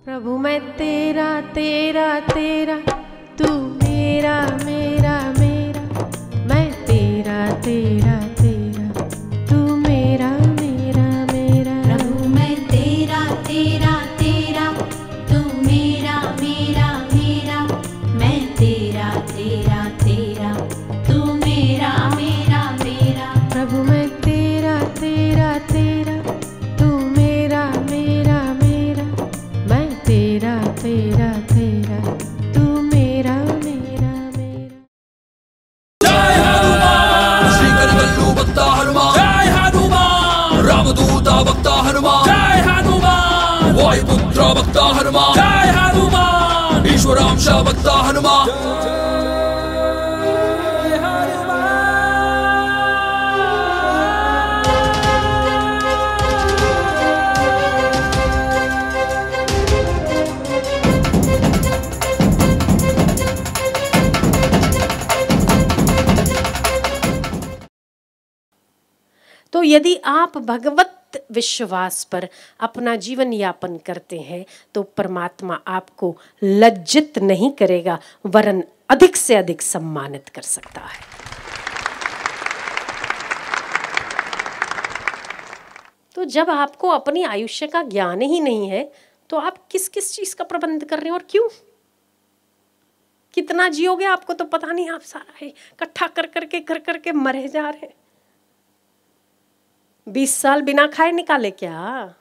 प्रभु मैं तेरा तेरा तेरा, तू मेरा मेरा मेरा, मैं तेरा तेरा तेरा, तू मेरा मेरा मेरा। प्रभु मैं तेरा तेरा तेरा, तू मेरा मेरा मेरा, मैं तेरा तेरा तेरा, तू मेरा मेरा मेरा। प्रभु मैं तेरा तेरा तेरा, तू मेरा मेरा मेरा, मैं तेरा तेरा तेरा, तू मेरा मेरा मेरा। जय हनुमान श्री करिवल्लू भक्ता हनुमान, जय हनुमान रामदूता भक्ता हनुमान, जय हनुमान वायुपुत्र भक्ता हनुमान, जय हनुमान ईश्वरांश भक्ता हनुमान। तो यदि आप भगवत विश्वास पर अपना जीवन यापन करते हैं तो परमात्मा आपको लज्जित नहीं करेगा, वरन अधिक से अधिक सम्मानित कर सकता है। तो जब आपको अपनी आयुष्य का ज्ञान ही नहीं है तो आप किस किस चीज का प्रबंध कर रहे हैं और क्यों? कितना जियोगे आपको तो पता नहीं, आप सारा है इकट्ठा कर करके मरे जा रहे हैं। 20 साल बिना खाए निकाले क्या?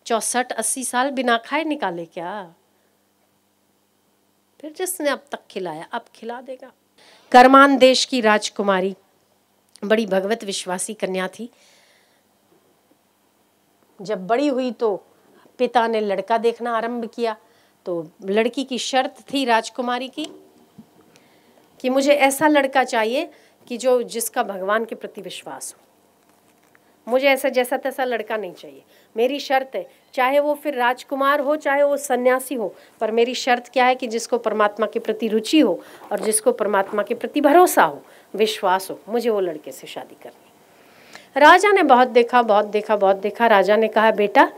64-80 साल बिना खाए निकाले क्या? फिर जिसने अब तक खिलाया अब खिला देगा। करमान देश की राजकुमारी बड़ी भगवत विश्वासी कन्या थी। जब बड़ी हुई तो पिता ने लड़का देखना आरंभ किया। तो लड़की की शर्त थी राजकुमारी की कि मुझे ऐसा लड़का चाहिए कि जिसका भगवान के प्रति विश्वास हो। मुझे ऐसा जैसा तैसा लड़का नहीं चाहिए। मेरी शर्त है, चाहे वो फिर राजकुमार हो चाहे वो सन्यासी हो, पर मेरी शर्त क्या है कि जिसको परमात्मा के प्रति रुचि हो और जिसको परमात्मा के प्रति भरोसा हो, विश्वास हो, मुझे वो लड़के से शादी करनी। राजा ने बहुत देखा बहुत देखा बहुत देखा। राजा ने कहा बेटा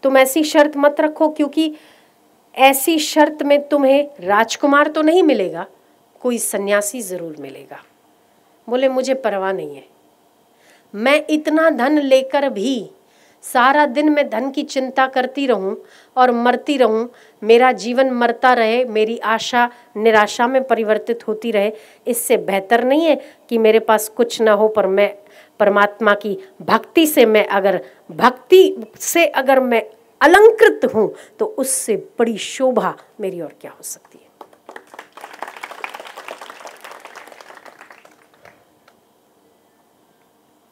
तुम ऐसी शर्त मत रखो, क्योंकि ऐसी शर्त में तुम्हें राजकुमार तो नहीं मिलेगा, कोई सन्यासी जरूर मिलेगा। बोले मुझे परवाह नहीं है, मैं इतना धन लेकर भी सारा दिन मैं धन की चिंता करती रहूं और मरती रहूं, मेरा जीवन मरता रहे, मेरी आशा निराशा में परिवर्तित होती रहे। इससे बेहतर नहीं है कि मेरे पास कुछ ना हो पर मैं परमात्मा की भक्ति से अगर मैं अलंकृत हूं तो उससे बड़ी शोभा मेरी और क्या हो सकती है।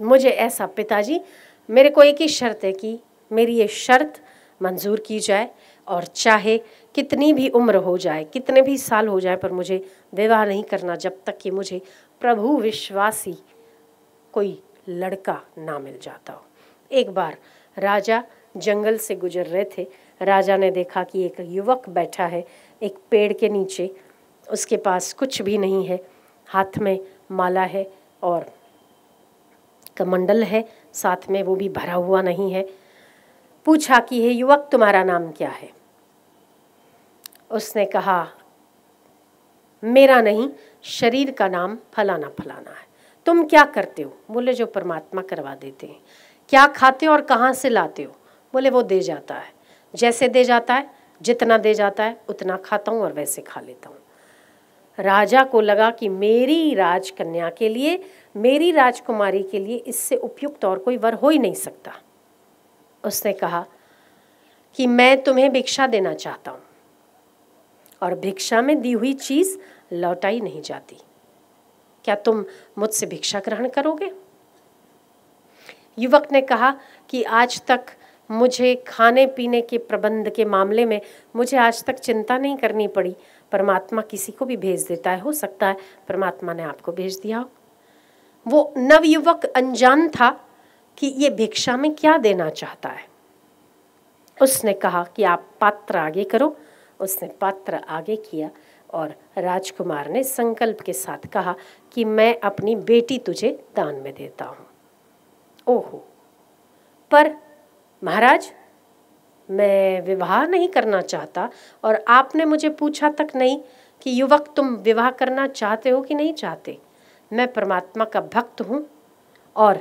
मुझे ऐसा पिताजी, मेरे को एक ही शर्त है कि मेरी ये शर्त मंजूर की जाए और चाहे कितनी भी उम्र हो जाए, कितने भी साल हो जाए, पर मुझे विवाह नहीं करना जब तक कि मुझे प्रभु विश्वासी कोई लड़का ना मिल जाता हो। एक बार राजा जंगल से गुजर रहे थे। राजा ने देखा कि एक युवक बैठा है एक पेड़ के नीचे, उसके पास कुछ भी नहीं है, हाथ में माला है और कमंडल है, साथ में वो भी भरा हुआ नहीं है। पूछा कि हे युवक तुम्हारा नाम क्या है? उसने कहा मेरा नहीं, शरीर का नाम फलाना फलाना है। तुम क्या करते हो? बोले जो परमात्मा करवा देते हैं। क्या खाते हो और कहाँ से लाते हो? बोले वो दे जाता है, जैसे दे जाता है, जितना दे जाता है उतना खाता हूँ और वैसे खा लेता हूँ। राजा को लगा कि मेरी राजकन्या के लिए, मेरी राजकुमारी के लिए इससे उपयुक्त और कोई वर हो ही नहीं सकता। उसने कहा कि मैं तुम्हें भिक्षा देना चाहता हूँ और भिक्षा में दी हुई चीज लौटाई नहीं जाती। क्या तुम मुझसे भिक्षा ग्रहण करोगे? युवक ने कहा कि आज तक मुझे खाने पीने के प्रबंध के मामले में मुझे आज तक चिंता नहीं करनी पड़ी। परमात्मा किसी को भी भेज देता है, हो सकता है परमात्मा ने आपको भेज दिया हो। वो नवयुवक अनजान था कि ये भिक्षा में क्या देना चाहता है। उसने कहा कि आप पात्र आगे करो। उसने पात्र आगे किया और राजकुमार ने संकल्प के साथ कहा कि मैं अपनी बेटी तुझे दान में देता हूँ। ओहो, पर महाराज मैं विवाह नहीं करना चाहता और आपने मुझे पूछा तक नहीं कि युवक तुम विवाह करना चाहते हो कि नहीं चाहते। मैं परमात्मा का भक्त हूँ और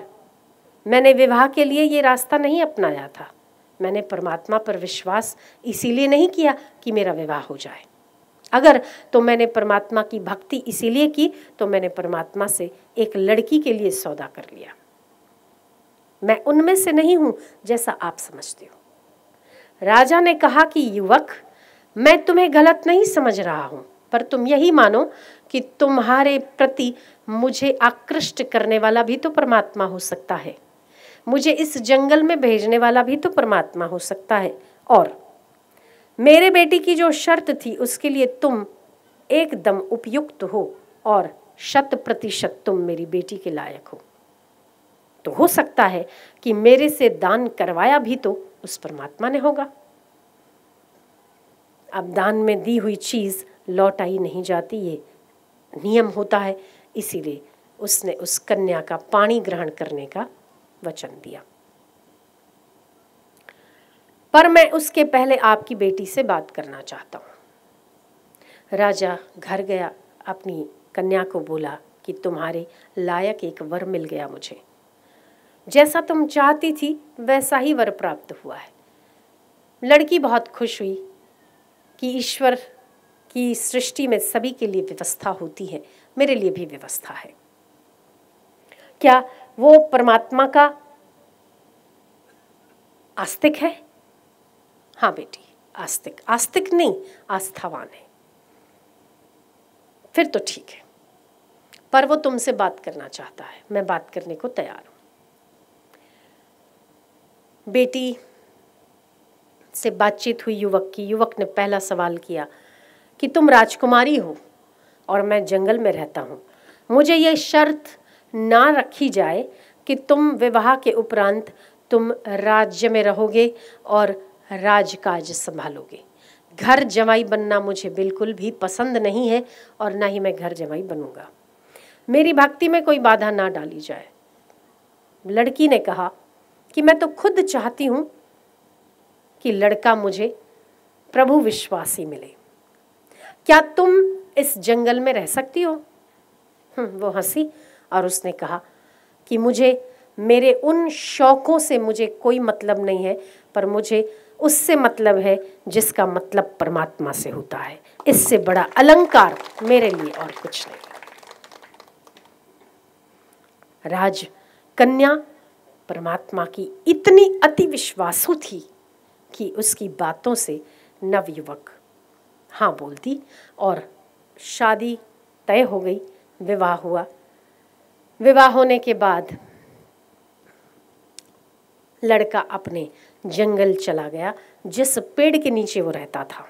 मैंने विवाह के लिए ये रास्ता नहीं अपनाया था। मैंने परमात्मा पर विश्वास इसीलिए नहीं किया कि मेरा विवाह हो जाए। अगर तो मैंने परमात्मा की भक्ति इसीलिए की तो मैंने परमात्मा से एक लड़की के लिए सौदा कर लिया। मैं उनमें से नहीं हूँ जैसा आप समझते हो। राजा ने कहा कि युवक, मैं तुम्हें गलत नहीं समझ रहा हूँ, पर तुम यही मानो कि तुम्हारे प्रति मुझे आकृष्ट करने वाला भी तो परमात्मा हो सकता है, मुझे इस जंगल में भेजने वाला भी तो परमात्मा हो सकता है। और मेरे बेटी की जो शर्त थी उसके लिए तुम एकदम उपयुक्त हो और 100% तुम मेरी बेटी के लायक हो। तो हो सकता है कि मेरे से दान करवाया भी तो उस परमात्मा ने होगा। अब दान में दी हुई चीज लौट आई नहीं जाती, ये नियम होता है। इसीलिए उसने उस कन्या का पानी ग्रहण करने का वचन दिया। पर मैं उसके पहले आपकी बेटी से बात करना चाहता हूँ। राजा घर गया, अपनी कन्या को बोला कि तुम्हारे लायक एक वर मिल गया मुझे, जैसा तुम चाहती थी वैसा ही वर प्राप्त हुआ है। लड़की बहुत खुश हुई कि ईश्वर की सृष्टि में सभी के लिए व्यवस्था होती है, मेरे लिए भी व्यवस्था है। क्या वो परमात्मा का आस्तिक है? हाँ बेटी, आस्तिक। आस्तिक नहीं, आस्थावान है। फिर तो ठीक है, पर वो तुमसे बात करना चाहता है। मैं बात करने को तैयार हूं। बेटी से बातचीत हुई युवक की। युवक ने पहला सवाल किया कि तुम राजकुमारी हो और मैं जंगल में रहता हूँ, मुझे ये शर्त ना रखी जाए कि तुम विवाह के उपरांत तुम राज्य में रहोगे और राजकाज संभालोगे। घर जमाई बनना मुझे बिल्कुल भी पसंद नहीं है और ना ही मैं घर जमाई बनूंगा। मेरी भक्ति में कोई बाधा ना डाली जाए। लड़की ने कहा कि मैं तो खुद चाहती हूँ कि लड़का मुझे प्रभु विश्वासी मिले। क्या तुम इस जंगल में रह सकती हो? वो हंसी और उसने कहा कि मुझे मेरे उन शौकों से मुझे कोई मतलब नहीं है, पर मुझे उससे मतलब है जिसका मतलब परमात्मा से होता है। इससे बड़ा अलंकार मेरे लिए और कुछ नहीं। राजकन्या परमात्मा की इतनी अति विश्वासु थी कि उसकी बातों से नवयुवक हाँ बोलती और शादी तय हो गई। विवाह हुआ। विवाह होने के बाद लड़का अपने जंगल चला गया। जिस पेड़ के नीचे वो रहता था,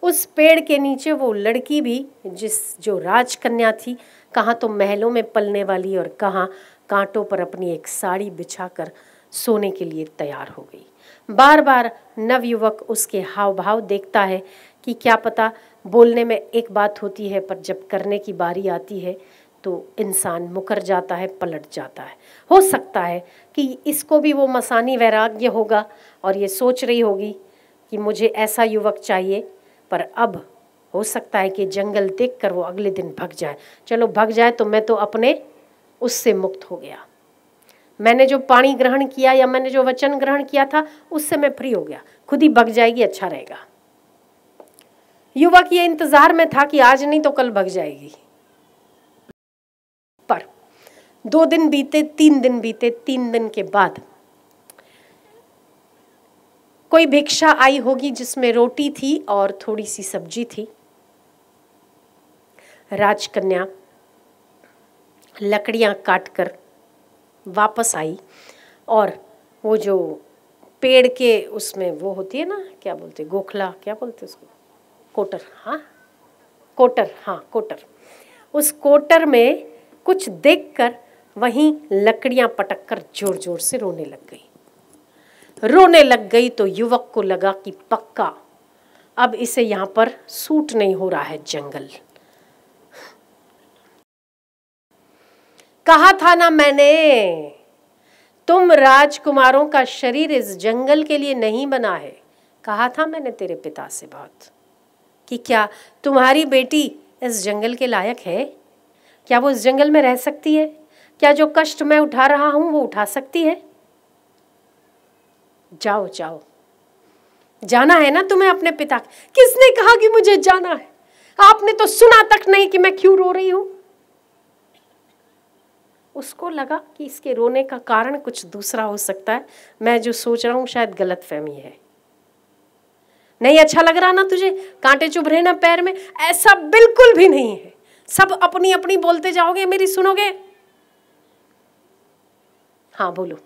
उस पेड़ के नीचे वो लड़की भी, जो राजकन्या थी, कहाँ तो महलों में पलने वाली और कहाँ कांटों पर अपनी एक साड़ी बिछाकर सोने के लिए तैयार हो गई। बार बार नवयुवक उसके हाव भाव देखता है कि क्या पता, बोलने में एक बात होती है पर जब करने की बारी आती है तो इंसान मुकर जाता है, पलट जाता है। हो सकता है कि इसको भी वो मसानी वैराग्य होगा और ये सोच रही होगी कि मुझे ऐसा युवक चाहिए, पर अब हो सकता है कि जंगल देखकर वो अगले दिन भग जाए। चलो भग जाए तो मैं तो अपने उससे मुक्त हो गया। मैंने जो पानी ग्रहण किया या मैंने जो वचन ग्रहण किया था उससे मैं फ्री हो गया। खुद ही भग जाएगी, अच्छा रहेगा। युवक ये इंतजार में था कि आज नहीं तो कल भग जाएगी। पर 2 दिन बीते, 3 दिन बीते। 3 दिन के बाद कोई भिक्षा आई होगी जिसमें रोटी थी और थोड़ी सी सब्जी थी। राजकन्या लकड़ियां काटकर वापस आई और वो जो पेड़ के उसमें वो होती है ना, क्या बोलते, गोखला, क्या बोलते उसको, कोटर, हाँ कोटर, हाँ कोटर। उस कोटर में कुछ देखकर वहीं लकड़ियां पटककर जोर जोर से रोने लग गई। रोने लग गई तो युवक को लगा कि पक्का अब इसे यहाँ पर सूट नहीं हो रहा है जंगल। कहा था ना मैंने, तुम राजकुमारों का शरीर इस जंगल के लिए नहीं बना है। कहा था मैंने तेरे पिता से बहुत कि क्या तुम्हारी बेटी इस जंगल के लायक है? क्या वो इस जंगल में रह सकती है? क्या जो कष्ट मैं उठा रहा हूं वो उठा सकती है? जाओ जाओ, जाना है ना तुम्हें अपने पिता। किसने कहा कि मुझे जाना है? आपने तो सुना तक नहीं कि मैं क्यों रो रही हूं। उसको लगा कि इसके रोने का कारण कुछ दूसरा हो सकता है, मैं जो सोच रहा हूं शायद गलतफहमी है। नहीं अच्छा लग रहा ना तुझे? कांटे चुभ रहे ना पैर में? ऐसा बिल्कुल भी नहीं है। सब अपनी अपनी बोलते जाओगे, मेरी सुनोगे? हाँ बोलो।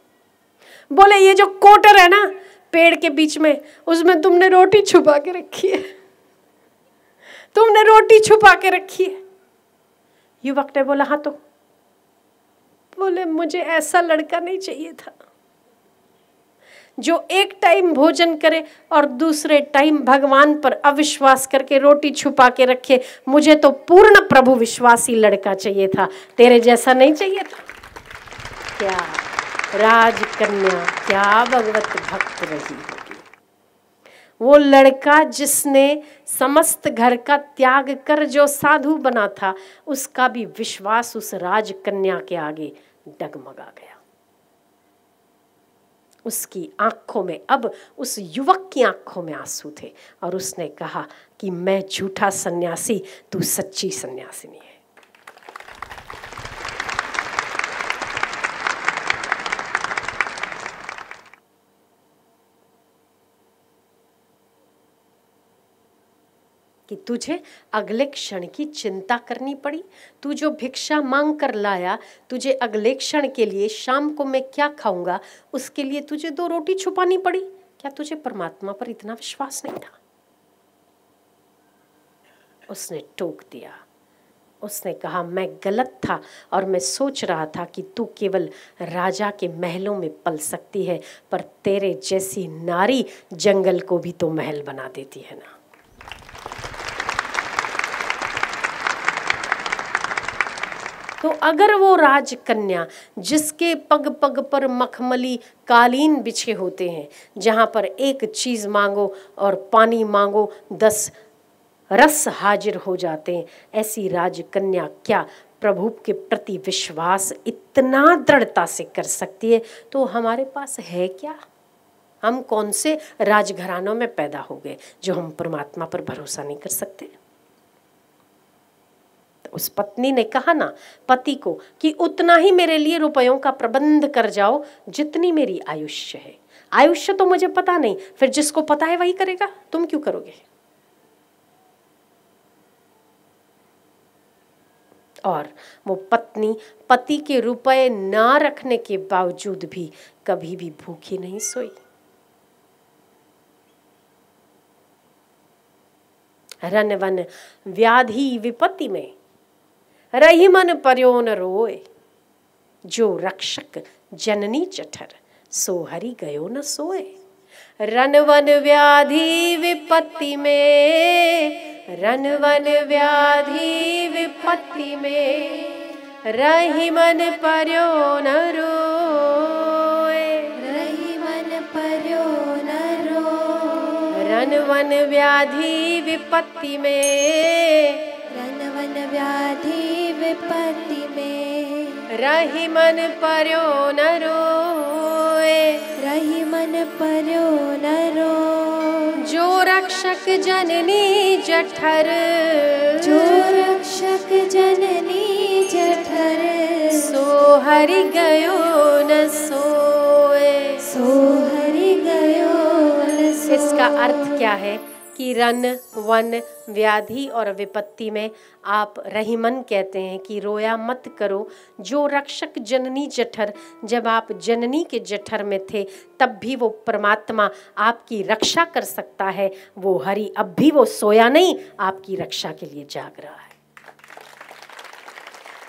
बोले ये जो कोटर है ना पेड़ के बीच में, उसमें तुमने रोटी छुपा के रखी है। तुमने रोटी छुपा के रखी है। युवक ने बोला हाँ तो। बोले मुझे ऐसा लड़का नहीं चाहिए था जो एक टाइम भोजन करे और दूसरे टाइम भगवान पर अविश्वास करके रोटी छुपा के रखे। मुझे तो पूर्ण प्रभु विश्वासी लड़का चाहिए था, तेरे जैसा नहीं चाहिए था। क्या राजकन्या, क्या भगवत भक्त रही होगी वो लड़का जिसने समस्त घर का त्याग कर जो साधु बना था, उसका भी विश्वास उस राजकन्या के आगे डगमगा गया। उसकी आंखों में, अब उस युवक की आंखों में आंसू थे और उसने कहा कि मैं झूठा सन्यासी, तू सच्ची सन्यासिनी है। कि तुझे अगले क्षण की चिंता करनी पड़ी। तू जो भिक्षा मांग कर लाया, तुझे अगले क्षण के लिए शाम को मैं क्या खाऊंगा उसके लिए तुझे 2 रोटी छुपानी पड़ी। क्या तुझे परमात्मा पर इतना विश्वास नहीं था? उसने टोक दिया। उसने कहा मैं गलत था और मैं सोच रहा था कि तू केवल राजा के महलों में पल सकती है, पर तेरे जैसी नारी जंगल को भी तो महल बना देती है ना। तो अगर वो राजकन्या जिसके पग पग पर मखमली कालीन बिछे होते हैं, जहाँ पर एक चीज़ मांगो और पानी मांगो 10 रस हाजिर हो जाते हैं, ऐसी राजकन्या क्या प्रभु के प्रति विश्वास इतना दृढ़ता से कर सकती है? तो हमारे पास है क्या? हम कौन से राजघरानों में पैदा हो गए जो हम परमात्मा पर भरोसा नहीं कर सकते? उस पत्नी ने कहा ना पति को कि उतना ही मेरे लिए रुपयों का प्रबंध कर जाओ जितनी मेरी आयुष्य है। आयुष्य तो मुझे पता नहीं, फिर जिसको पता है वही करेगा, तुम क्यों करोगे? और वो पत्नी पति के रुपए ना रखने के बावजूद भी कभी भी भूखी नहीं सोई। रन वन व्याधि विपत्ति में रही मन पर्यो न रोए, जो रक्षक जननी जठर सो हरि गयो न सोए। रन वन व्याधि विपत्ति में, रन वन व्याधि विपत्ति में रही मन पर्यो न रोए, रही मन पर्यो न रोए। रन वन व्याधि विपत्ति में, रन वन व्याधि विपत्ति में रही मन पर्यो न रोए, रही मन पर्यो न रोए। जो रक्षक जननी जठर, जो रक्षक जननी जठर सो हरि गयो न सोए, सो हरि गयो न सोए। इसका अर्थ क्या है कि रन वन व्याधि और विपत्ति में आप रहीमन कहते हैं कि रोया मत करो। जो रक्षक जननी जठर, जब आप जननी के जठर में थे तब भी वो परमात्मा आपकी रक्षा कर सकता है। वो हरि अब भी वो सोया नहीं, आपकी रक्षा के लिए जाग रहा है।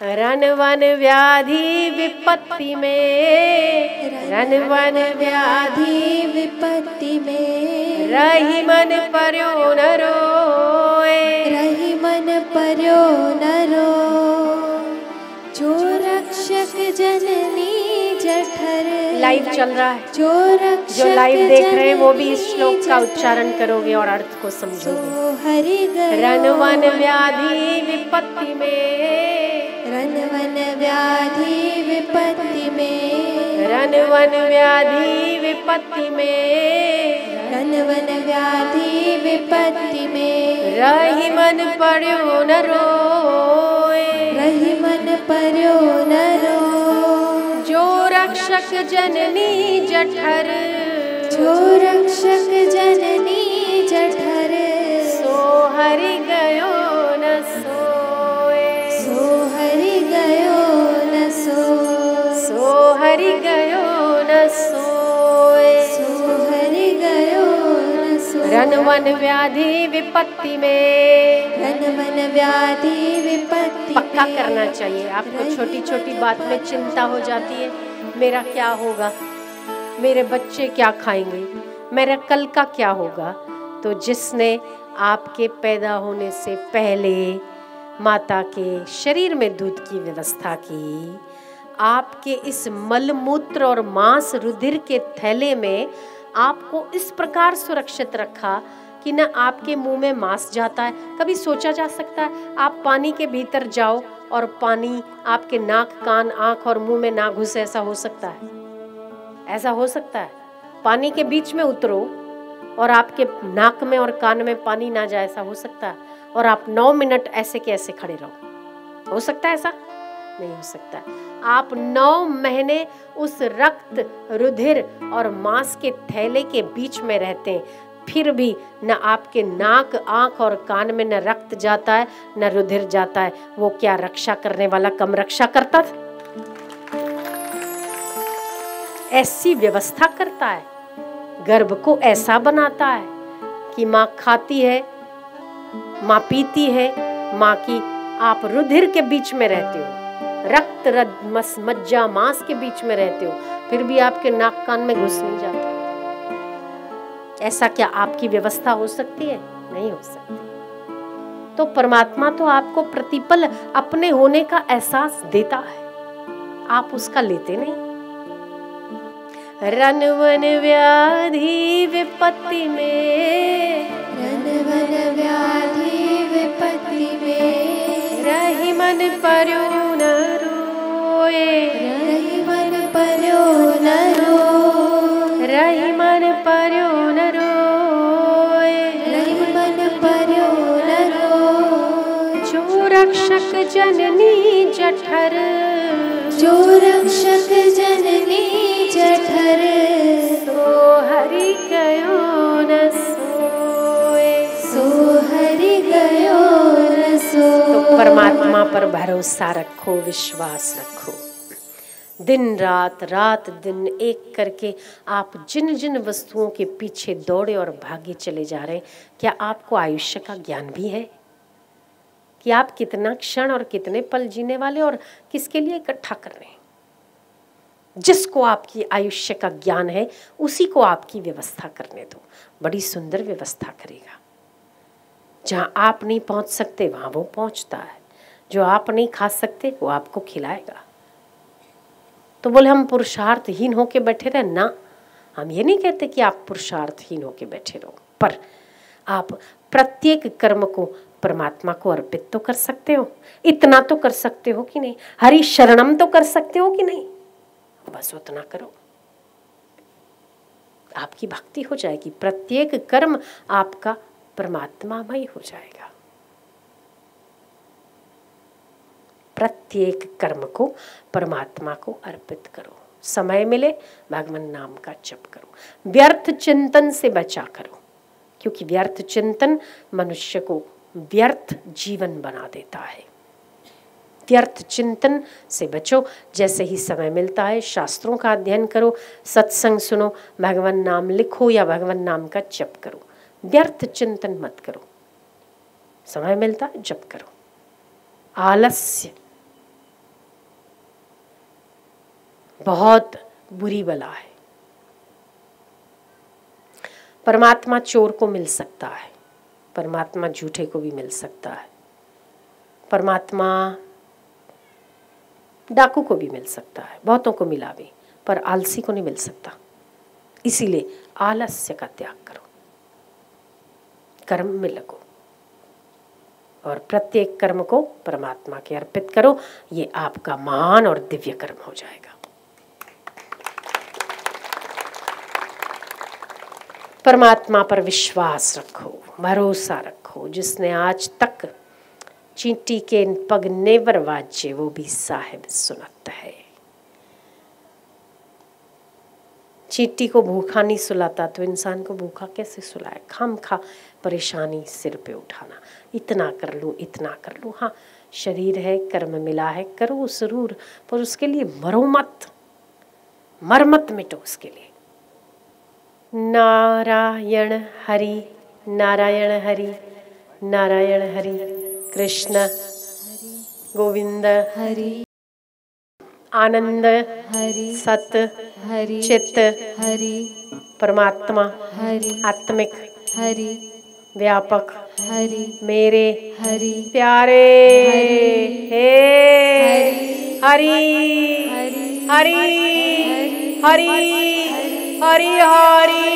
रन वन व्याधि विपत्ति में, रन वन व्याधि विपत्ति में रही मन पर्यो न रोए, रही मन पर्यो न रोए। जो रक्षक जननी जठर, लाइव चल रहा है, जो रक्षक जो लाइव देख रहे हैं वो भी इस जननी श्लोक का जठर, उच्चारण करोगे और अर्थ को समझोगे। सो हरि गयो रणवन व्याधि विपत्ति में, रणवन व्याधि विपत्ति में, रणवन व्याधि विपत्ति में, रणवन व्याधि विपत्ति में, रहि मन पड़ो न रोए, रहि मन पर्यो न रोए, जो रक्षक जननी जठर, जो रक्षक जननी जठर, सो हरि गयो न सोए, सो हरि गयो न सोए, सो हरि गयो न सोए, सो हरि गयो न सोए, रणवन व्याधि विपत्ति में। रणवन व्याधि विपत्ति पक्का में, करना चाहिए। आपको छोटी छोटी बात में चिंता हो जाती है, मेरा क्या होगा, मेरे बच्चे क्या खाएंगे, मेरा कल का क्या होगा। तो जिसने आपके पैदा होने से पहले माता के शरीर में दूध की व्यवस्था की, आपके इस मलमूत्र और मांस रुधिर के थैले में आपको इस प्रकार सुरक्षित रखा कि न आपके मुंह में मांस जाता है। कभी सोचा जा सकता है आप पानी के भीतर जाओ और पानी आपके नाक, कान, आंख और मुंह में ना घुसे? ऐसा हो सकता है? ऐसा हो सकता है? पानी के बीच में उतरो और आपके नाक में और कान में पानी ना जाए, ऐसा हो सकता है? और आप 9 मिनट ऐसे के ऐसे खड़े रहो, हो सकता है? ऐसा नहीं हो सकता। आप 9 महीने उस रक्त, रुधिर और मांस के थैले के बीच में रहते हैं, फिर भी न आपके नाक, आंख और कान में न रक्त जाता है न रुधिर जाता है। वो क्या रक्षा करने वाला कम रक्षा करता था? ऐसी व्यवस्था करता है, गर्भ को ऐसा बनाता है कि माँ खाती है, माँ पीती है, माँ की आप रुधिर के बीच में रहते हो, रक्त मज्जा मांस के बीच में रहते हो, फिर भी आपके नाक कान में घुस नहीं जाता। ऐसा क्या आपकी व्यवस्था हो सकती है? नहीं हो सकती। तो परमात्मा तो आपको प्रतिपल अपने होने का एहसास देता है, आप उसका लेते नहीं। रणवन व्याधि विपत्ति में, रणवन व्याधि विपत्ति में, रहि मन पर्यो न रोए, रहि मन पर्यो न रोए, रहि मन पर्यो न रोए, रहि मन पर्यो न रोए, जो रक्षक जननी जठर, जो रक्षक जननी जठर, सो हरि गयो न सोए, सो हरि गयो न सोए। तो परमात्मा पर भरोसा रखो, विश्वास रखो। दिन रात, रात दिन एक करके आप जिन जिन वस्तुओं के पीछे दौड़े और भागे चले जा रहे हैं, क्या आपको आयुष्य का ज्ञान भी है कि आप कितना क्षण और कितने पल जीने वाले और किसके लिए इकट्ठा कर रहे हैं? जिसको आपकी आयुष्य का ज्ञान है उसी को आपकी व्यवस्था करने दो, बड़ी सुंदर व्यवस्था करेगा। जहाँ आप नहीं पहुँच सकते वहाँ वो पहुँचता है, जो आप नहीं खा सकते वो आपको खिलाएगा। तो बोले हम पुरुषार्थहीन होके बैठे रहे ना, हम ये नहीं कहते कि आप पुरुषार्थहीन होके बैठे रहो, पर आप प्रत्येक कर्म को परमात्मा को अर्पित तो कर सकते हो, इतना तो कर सकते हो कि नहीं? हरि शरणम तो कर सकते हो कि नहीं? बस उतना करो, आपकी भक्ति हो जाएगी, प्रत्येक कर्म आपका परमात्मामय हो जाएगा। प्रत्येक कर्म को परमात्मा को अर्पित करो, समय मिले भगवान नाम का जप करो, व्यर्थ चिंतन से बचा करो, क्योंकि व्यर्थ चिंतन मनुष्य को व्यर्थ जीवन बना देता है। व्यर्थ चिंतन से बचो, जैसे ही समय मिलता है शास्त्रों का अध्ययन करो, सत्संग सुनो, भगवान नाम लिखो या भगवान नाम का जप करो, व्यर्थ चिंतन मत करो। समय मिलता है जप करो। आलस्य बहुत बुरी बला है। परमात्मा चोर को मिल सकता है, परमात्मा झूठे को भी मिल सकता है, परमात्मा डाकू को भी मिल सकता है, बहुतों को मिला भी, पर आलसी को नहीं मिल सकता। इसीलिए आलस्य का त्याग करो, कर्म में लगो और प्रत्येक कर्म को परमात्मा के अर्पित करो। ये आपका महान और दिव्य कर्म हो जाएगा। परमात्मा पर विश्वास रखो, भरोसा रखो। जिसने आज तक चींटी के पग नेवर वाजे, वो भी साहिब सुनत है। चींटी को भूखा नहीं सुलाता तो इंसान को भूखा कैसे सुलाए? खाम खा परेशानी सिर पे उठाना, इतना कर लूँ इतना कर लूँ। हाँ, शरीर है, कर्म मिला है, करो जरूर, पर उसके लिए मरो मत, मर मत मिटो उसके लिए। नारायण हरि, नारायण हरि, नारायण हरि, कृष्ण गोविंद हरि, आनंद हरि, सत हरि, चित्त हरि, परमात्मा हरि, आत्मिक हरि, व्यापक हरि, मेरे हरि, प्यारे हे हरि हरि हरि हरि हरि।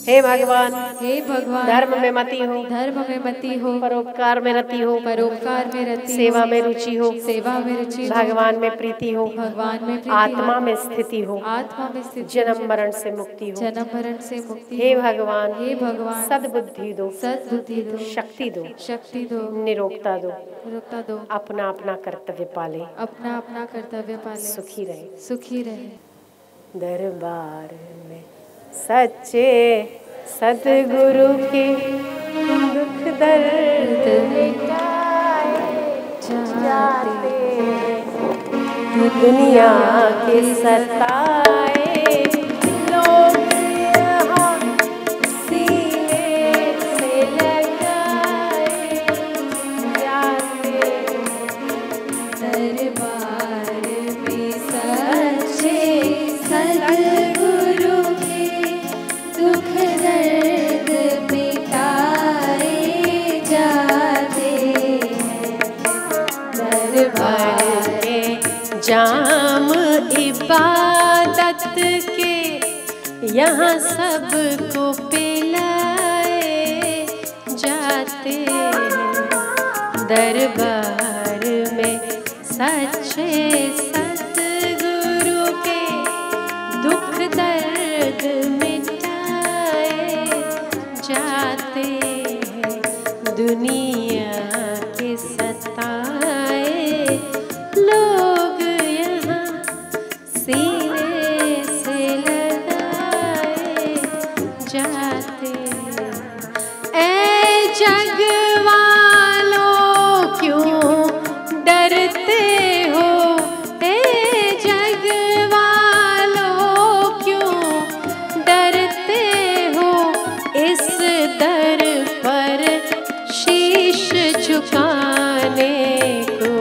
हे भगवान, हे भगवान, धर्म में मती हो, धर्म में मती हो, परोपकार में रति हो, परोपकार में रति हो, सेवा में रुचि हो, सेवा में रुचि हो, भगवान में प्रीति हो, भगवान में प्रीति आत्मा हो, में स्थिति हो, आत्मा में स्थिति, जन्म मरण से मुक्ति हो। जन्म मरण से मुक्ति हे हो। भगवान, हे भगवान, सद्बुद्धि दो, सद्बुद्धि दो, शक्ति दो, शक्ति दो, निरोगता दो, रुकता दो, अपना अपना कर्तव्य पाले, अपना अपना कर्तव्य पाले, सुखी रहे, सुखी रहे। दरबार में सच्चे सद्गुरु के दुख दर्द मिटाए जाते हैं, दुनिया के सताए लोग यहाँ सीने से लगाए जाते हैं। दरबार में सच्चे सद्गुरु के दुख दर्द मिटाए जाते हैं। दरबार के जाम इबादत के यहाँ सबको पिलाए जाते हैं। दरबार में सच्चे सद्गुरु के दुख दर्द मिटाए जाते हैं, दुनिया के सताए लोग यहाँ सीने से लगाए जाते हैं। ऐ जग वालों क्यों डरते हो, ऐ जग वालों क्यों डरते हो, इस दर पर शीश झुकाने को,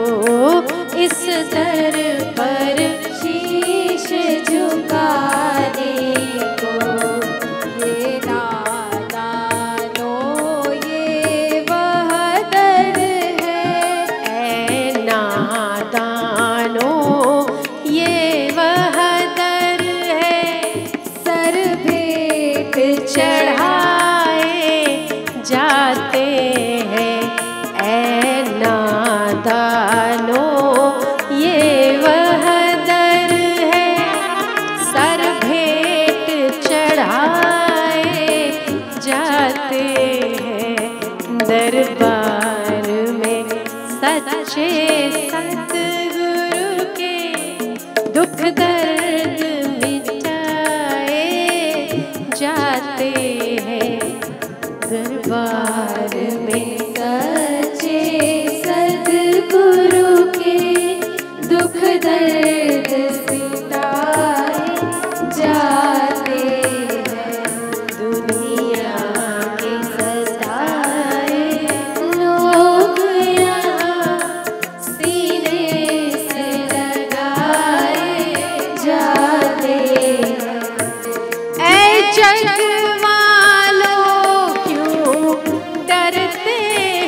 इस दर पर शीश झुकाने को। ये नादानो ये वह दर है, ऐ नादानो ये वह दर है, सर भेंट चढ़ाए जाते हैं। ऐ नादानो ये वह दर है, सर भेंट चढ़ाए जाते हैं। दरबार में सच्चे सद्गुरु के दुख दर्द मिटाए जाते हैं। दरबार में सच्चे सद्गुरु के दुख दर्द मिटाए जाते हैं, दुनिया के सताए लोग यहाँ सीने से लगाए जाते हैं। ऐ जग वालों क्यों डरते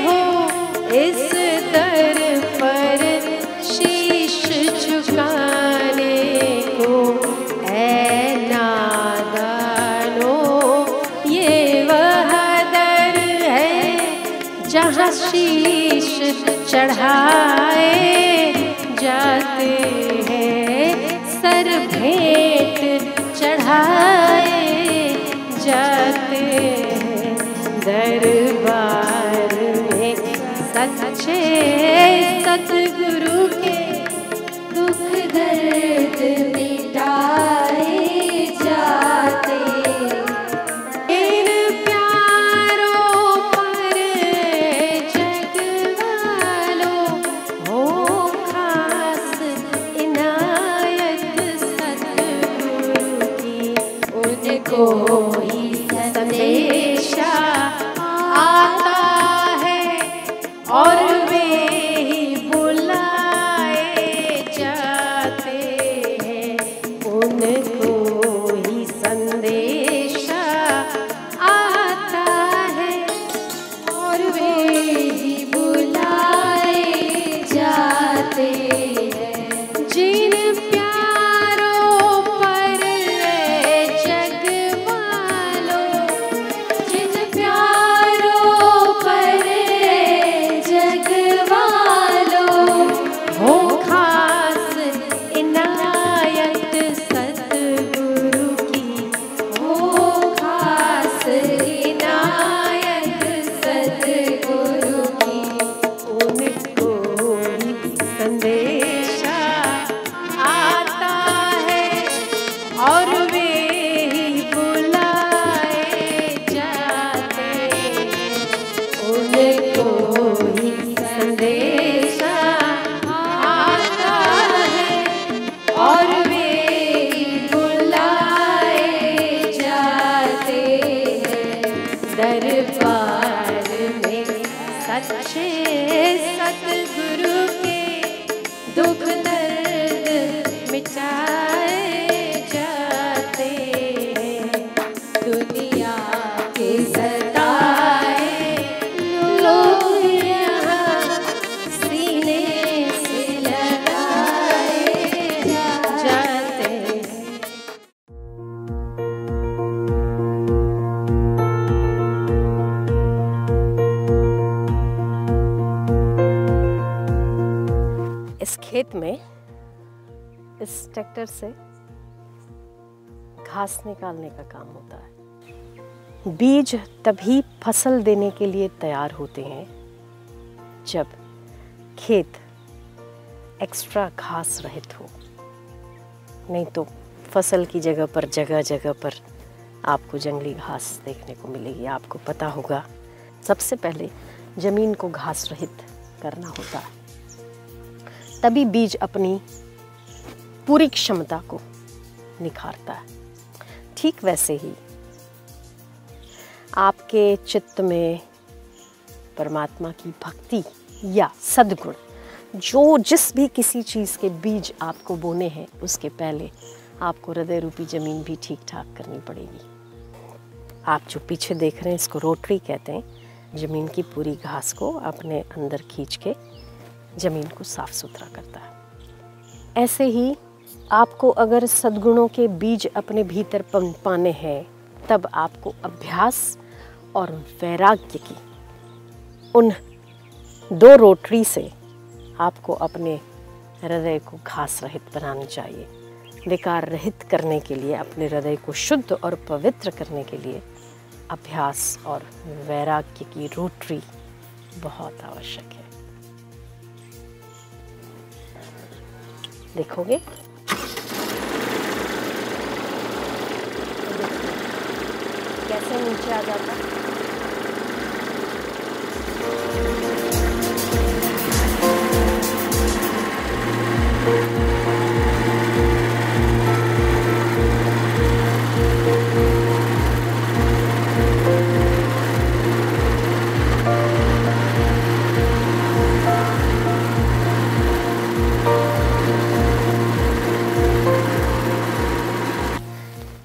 हो, इस दर पर शीश शीश चढ़ाए जाते हैं, सर भेंट चढ़ाए जाते हैं। दरबार में सच्चे सतगुरु के दुख दर्द मिटाए जाते। इन प्यारों पर जग वालों हो खास इनायत सतगुरु की। उनको ही संदेशा आता है और वे ही बुलाए जाते हैं। उनको ही संदेशा आता है और वे ही बुलाए जाते हैं। जिन प्यारों पर जग वालों, जिन प्यारों पर जग वालों हो खास इनायत सतगुरु की। हो खास इनायत सतगुरु की। उनको ही संदेशा आता है और वे ही बुलाए जाते हैं। उनको ही संदेशा आता है और वे ही बुलाए जाते हैं। दरबार में सच्चे सतगुरु के दुख दर्द मिटाए जाते हैं। दुनिया के सताए लोग यहाँ सीने से लगाए जाते हैं। इस खेत में इस ट्रैक्टर से घास निकालने का काम होता है। बीज तभी फसल देने के लिए तैयार होते हैं जब खेत एक्स्ट्रा घास रहित हो, नहीं तो फसल की जगह पर आपको जंगली घास देखने को मिलेगी। आपको पता होगा, सबसे पहले ज़मीन को घास रहित करना होता है, तभी बीज अपनी पूरी क्षमता को निखारता है। ठीक वैसे ही आपके चित्त में परमात्मा की भक्ति या सद्गुण, जो जिस भी किसी चीज़ के बीज आपको बोने हैं, उसके पहले आपको हृदय रूपी ज़मीन भी ठीक ठाक करनी पड़ेगी। आप जो पीछे देख रहे हैं, इसको रोटरी कहते हैं। ज़मीन की पूरी घास को अपने अंदर खींच के ज़मीन को साफ सुथरा करता है। ऐसे ही आपको अगर सद्गुणों के बीज अपने भीतर पाने हैं, तब आपको अभ्यास और वैराग्य की उन दो रोटरी से आपको अपने हृदय को घास रहित बनाना चाहिए। विकार रहित करने के लिए, अपने हृदय को शुद्ध और पवित्र करने के लिए अभ्यास और वैराग्य की रोटरी बहुत आवश्यक है। देखोगे कैसे नीचे आ जाता है।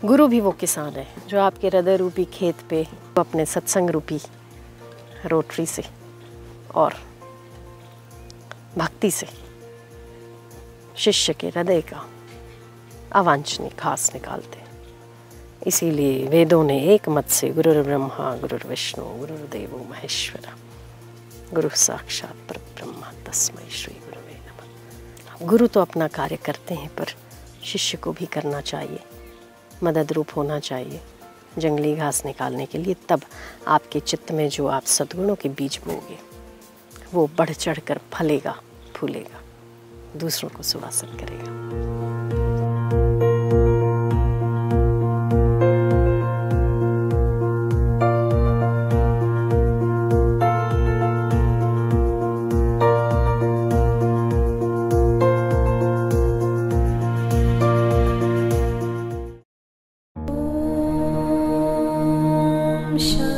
गुरु भी वो किसान है जो आपके हृदय रूपी खेत पे अपने सत्संग रूपी रोटरी से और भक्ति से शिष्य के हृदय का अवांछनीय घास निकालते हैं। इसीलिए वेदों ने एक मत से गुरुर्ब्रह्मा गुरुर्विष्णु गुरुर्देवो महेश्वरा गुरु साक्षात परब्रह्म तस्मै श्री गुरुवे नमः। गुरु तो अपना कार्य करते हैं, पर शिष्य को भी करना चाहिए, मदद रूप होना चाहिए जंगली घास निकालने के लिए। तब आपके चित्त में जो आप सद्गुणों के बीज बोगे वो बढ़ चढ़ कर फलेगा, फूलेगा, दूसरों को सुवासित करेगा। शांति।